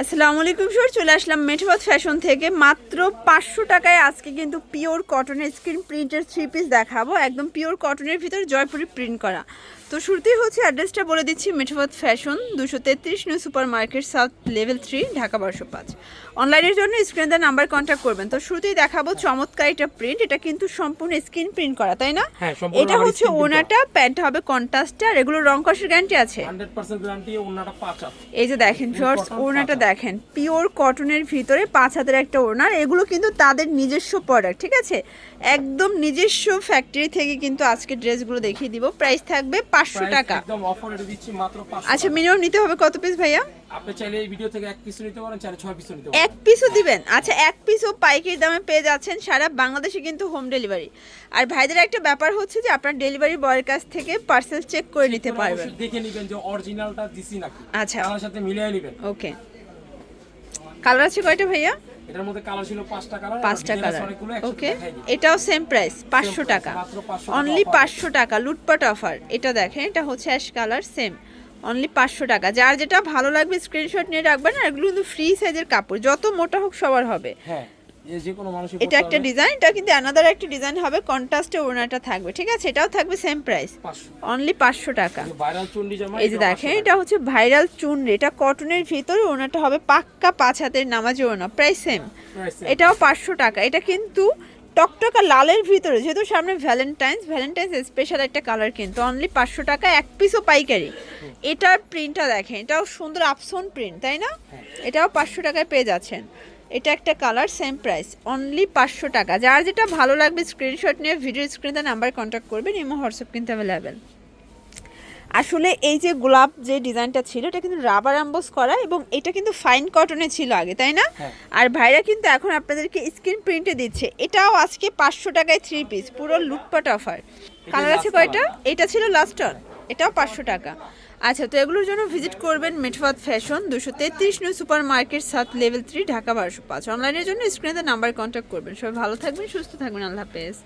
আসসালামু আলাইকুম স্যার, চলে আসলাম মেঠোবাদ ফ্যাশন থেকে। মাত্র 500 টাকায় আজকে কিন্তু পিওর কটনের স্ক্রিন প্রিন্টের 3 পিস দেখাবো। একদম পিওর কটনের ভিতরে জয়পুরি প্রিন্ট করা। তো শুরুতেই হচ্ছে অ্যাড্রেসটা বলে দিচ্ছি, মেঠোবাদ fashion 233 new super market south level 3 Dhaka 1205। অনলাইনের জন্য স্ক্রিনে দেওয়া নাম্বার কন্ট্যাক্ট করবেন। তো শুরুতেই দেখাবো চমৎকার এটা প্রিন্ট। এটা কিন্তু সম্পূর্ণ স্ক্রিন প্রিন্ট করা, তাই না? এটা হচ্ছে ওনাটা, প্যান্ট হবে কন্ট্রাস্টে, আর এগুলো রং কষের গ্যারান্টি আছে 100% গ্যারান্টি। ওনাটা 5 হাত। এই যে দেখেন শর্টস, ওড়নাটা দেখেন পিওর কটনের ভিতরে 5 হাতের একটা ওড়না। এগুলো কিন্তু তাদের নিজস্ব প্রোডাক্ট, ঠিক আছে? একদম নিজস্ব ফ্যাক্টরি থেকে কিন্তু আজকে ড্রেসগুলো দেখিয়ে দিব। প্রাইস থাকবে 500 টাকা। একদম অফার এটা দিচ্ছি মাত্র 500। আচ্ছা, মিনিমাম নিতে হবে কত পিস ভাইয়া? আপনি চাইলে এই ভিডিও থেকে এক পিস নিতে পারেন, চাইলে 6 পিস নিতে পারেন। এক পিসও দিবেন? আচ্ছা, এক পিসও পাইকারি দামে পেয়ে যাচ্ছেন। সারা বাংলাদেশে কিন্তু হোম ডেলিভারি। আর ভাইদের একটা ব্যাপার হচ্ছে যে আপনার ডেলিভারি বয়ের কাছ থেকে পার্সেল চেক করে নিতে পারবেন। দেখে নেবেন যে অরিজিনালটা দিছি নাকি। আচ্ছা, কালার সাথে মিলিয়ে নেবেন। ওকে। কালার আছে কয়টা ভাইয়া? এটার মধ্যে কালার ছিল 5টা কালার। 5টা কালার, ওকে। এটাও সেম প্রাইস 500 টাকা, অনলি 500 টাকা, লুটপাট অফার। এটা দেখেন, এটা হচ্ছে অ্যাশ কালার, সেম অনলি 500 টাকা। যার যেটা ভালো লাগবে স্ক্রিনশট নিয়ে রাখবেন। আর এগুলো কিন্তু ফ্রি সাইজের কাপড়, যত মোটা হোক সবার হবে। হ্যাঁ, এই যে কোনো মানুষই এটা একটা ডিজাইন, এটা কিন্তু অ্যানাদার একটা ডিজাইন হবে, কন্ট্রাস্টে ওড়নাটা থাকবে, ঠিক আছে? এটাও থাকবে সেম প্রাইস, অনলি 500 টাকা। ভাইরাল চুন্ডি জামা। এই যে দেখেন, এটা হচ্ছে ভাইরাল চুনরি, এটা কটনের ভিতরে, ওড়নাটা হবে পাক্কা 5 হাতের নামাজি ওড়না, প্রাইস সেম। এটাও 500 টাকা। এটা কিন্তু টকটকা লালের ভিতরে, যেহেতু সামনে ভ্যালেন্টাইন্স স্পেশাল একটা কালার, কিন্তু অনলি 500 টাকা, এক পিসও পাইকারি। এটার প্রিন্টটা দেখেন, এটাও সুন্দর আপসন প্রিন্ট, তাই না? এটাও 500 টাকায় পেয়ে যাচ্ছেন। এটা একটা কালার, সেম প্রাইস, অনলি 500 টাকা। যার যেটা ভালো লাগবে স্ক্রিনশট নিয়ে ভিডিও স্ক্রিনে নাম্বার কন্ট্যাক্ট করবেন। ইমো হোয়াটসঅ্যাপ কিন্তু অ্যাভেলেবেল। আসলে এই যে গোলাপ যে ডিজাইনটা ছিল, এটা কিন্তু রাবার এমবোস করা, এবং এটা কিন্তু ফাইন কটনে ছিল আগে, তাই না? আর ভাইরা কিন্তু এখন আপনাদেরকে স্ক্রিন প্রিন্টে দিচ্ছে। এটাও আজকে 500 টাকায় 3 পিস, পুরো লুটপাট অফার। কালার আছে কয়টা? এটা ছিল লাস্ট অন, এটাও 500 টাকা। আচ্ছা, তো এগুলোর জন্য ভিজিট করবেন মেঠোবাদ fashion 233 new super market south level 3 Dhaka 1205। অনলাইনের জন্য স্ক্রিনে নাম্বার কন্ট্যাক্ট করবেন। সবাই ভালো থাকবেন, সুস্থ থাকবেন, আল্লাহ হাফেজ।